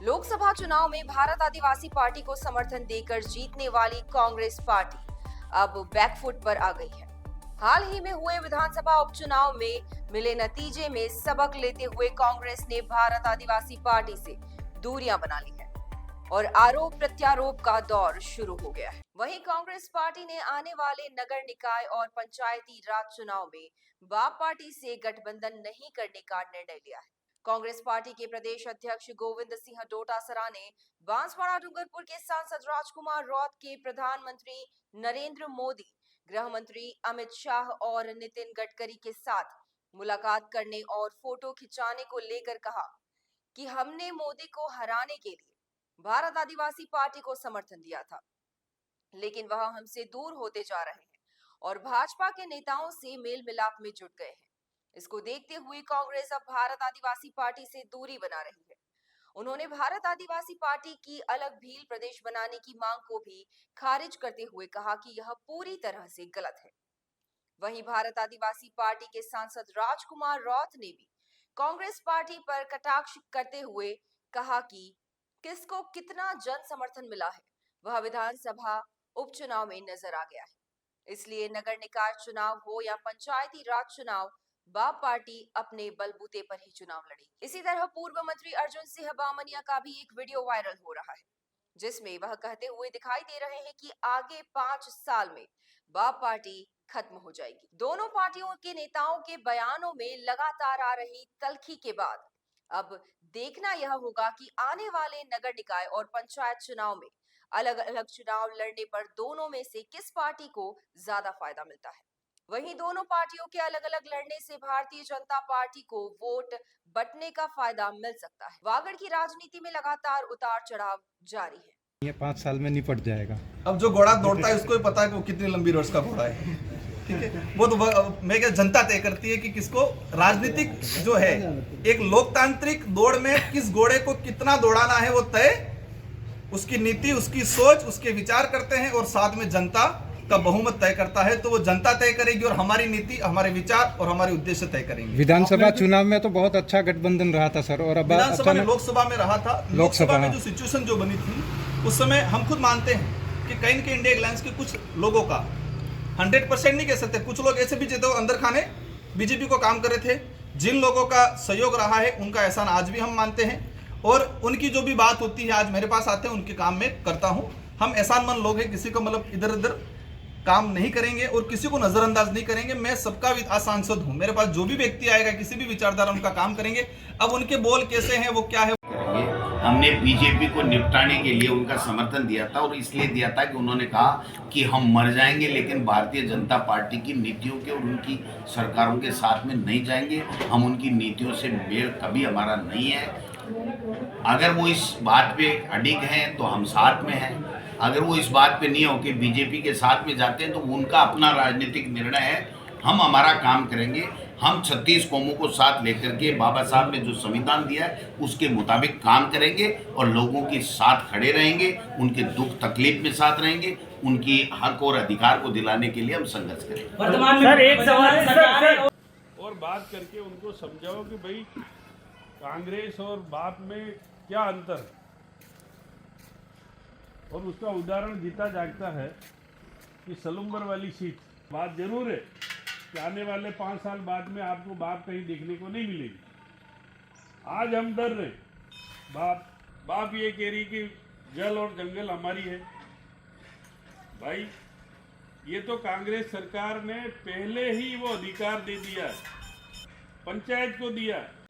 लोकसभा चुनाव में भारत आदिवासी पार्टी को समर्थन देकर जीतने वाली कांग्रेस पार्टी अब बैकफुट पर आ गई है। हाल ही में हुए विधानसभा उपचुनाव में मिले नतीजे में सबक लेते हुए कांग्रेस ने भारत आदिवासी पार्टी से दूरियां बना ली है और आरोप प्रत्यारोप का दौर शुरू हो गया है। वहीं कांग्रेस पार्टी ने आने वाले नगर निकाय और पंचायती राज चुनाव में बाप पार्टी से गठबंधन नहीं करने का निर्णय लिया है। कांग्रेस पार्टी के प्रदेश अध्यक्ष गोविंद सिंह डोटासरा ने बांसवाड़ा डूंगरपुर के सांसद राजकुमार रौत के प्रधानमंत्री नरेंद्र मोदी, गृह मंत्री अमित शाह और नितिन गडकरी के साथ मुलाकात करने और फोटो खिंचाने को लेकर कहा कि हमने मोदी को हराने के लिए भारत आदिवासी पार्टी को समर्थन दिया था, लेकिन वह हमसे दूर होते जा रहे हैं और भाजपा के नेताओं से मेल मिलाप में जुट गए हैं। इसको देखते हुए कांग्रेस अब भारत आदिवासी पार्टी से दूरी बना रही है। उन्होंने भारत आदिवासी पार्टी की अलग भील प्रदेश बनाने की मांग को भी खारिज करते हुए कहा कि यह पूरी तरह से गलत है। वहीं भारत आदिवासी पार्टी के सांसद राजकुमार रौत ने भी कांग्रेस पार्टी पर कटाक्ष करते हुए कहा कि किसको कितना जन समर्थन मिला है वह विधानसभा उपचुनाव में नजर आ गया है। इसलिए नगर निकाय चुनाव हो या पंचायती राज चुनाव, बाप पार्टी अपने बलबूते पर ही चुनाव लड़ेगी। इसी तरह पूर्व मंत्री अर्जुन सिंह बामनिया का भी एक वीडियो वायरल हो रहा है, जिसमें वह कहते हुए दिखाई दे रहे हैं कि आगे 5 साल में बाप पार्टी खत्म हो जाएगी। दोनों पार्टियों के नेताओं के बयानों में लगातार आ रही तल्खी के बाद अब देखना यह होगा कि आने वाले नगर निकाय और पंचायत चुनाव में अलग अलग चुनाव लड़ने पर दोनों में से किस पार्टी को ज्यादा फायदा मिलता है। वहीं दोनों पार्टियों के अलग अलग लड़ने से भारतीय जनता पार्टी को वोट बंटने का फायदा मिल सकता है। वागड़ की राजनीति में लगातार उतार चढ़ाव जारी है। ये 5 साल में निपट जाएगा। अब जो घोड़ा दौड़ता है उसको भी पता है कि वो कितनी लंबी रोज का घोड़ा है। ठीक है, वो तो मैं क्या जनता तय करती है कि किसको राजनीतिक जो है एक लोकतांत्रिक दौड़ में किस घोड़े को कितना दौड़ाना है वो तय, उसकी नीति, उसकी सोच, उसके विचार करते हैं और साथ में जनता का बहुमत तय करता है। तो वो जनता तय करेगी और हमारी नीति, हमारे विचार और हमारे उद्देश्य तय करेंगे। विधानसभा चुनाव में तो बहुत अच्छा गठबंधन रहा था सर, और अब विधानसभा में लोकसभा में रहा था। लोकसभा में जो सिचुएशन जो बनी थी उस समय हम खुद मानते हैं कि कहीं के इंडिया अलायंस के कुछ लोगों का 100% नहीं कह सकते, कुछ लोग ऐसे भी थे अंदर खाने बीजेपी को काम कर रहे थे। जिन लोगों का सहयोग रहा है उनका एहसान आज भी हम मानते हैं और उनकी जो भी बात होती है आज मेरे पास आते हैं, उनके काम में करता हूं। हम एहसानमंद लोग हैं, किसी को मतलब इधर उधर काम नहीं करेंगे और किसी को नजरअंदाज नहीं करेंगे। मैं सबका सांसद हूं, मेरे पास जो भी व्यक्ति आएगा किसी भी विचारधारा उनका काम करेंगे। अब उनके बोल कैसे हैं, वो क्या है, हमने बीजेपी को निपटाने के लिए उनका समर्थन दिया था और इसलिए दिया था कि उन्होंने कहा कि हम मर जाएंगे लेकिन भारतीय जनता पार्टी की नीतियों के और उनकी सरकारों के साथ में नहीं जाएंगे। हम उनकी नीतियों से मेल कभी हमारा नहीं है। अगर वो इस बात पे अडिग हैं तो हम साथ में हैं, अगर वो इस बात पे नहीं हो कि बीजेपी के साथ में जाते हैं तो उनका अपना राजनीतिक निर्णय है। हम हमारा काम करेंगे। हम 36 कौमों को साथ लेकर के बाबा साहब ने जो संविधान दिया है उसके मुताबिक काम करेंगे और लोगों के साथ खड़े रहेंगे, उनके दुख तकलीफ में साथ रहेंगे, उनकी हक और अधिकार को दिलाने के लिए हम संघर्ष करेंगे। वर्तमान में एक सवाल सरकार और बात करके उनको समझाओ कि भाई कांग्रेस और बाप में क्या अंतर है, और उसका उदाहरण जीता जागता है कि सलूम्बर वाली सीट। बात जरूर है कि आने वाले 5 साल बाद में आपको बाप कहीं देखने को नहीं मिलेगी। आज हम डर रहे, बाप ये कह रही कि जल और जंगल हमारी है। भाई ये तो कांग्रेस सरकार ने पहले ही वो अधिकार दे दिया है, पंचायत को दिया है।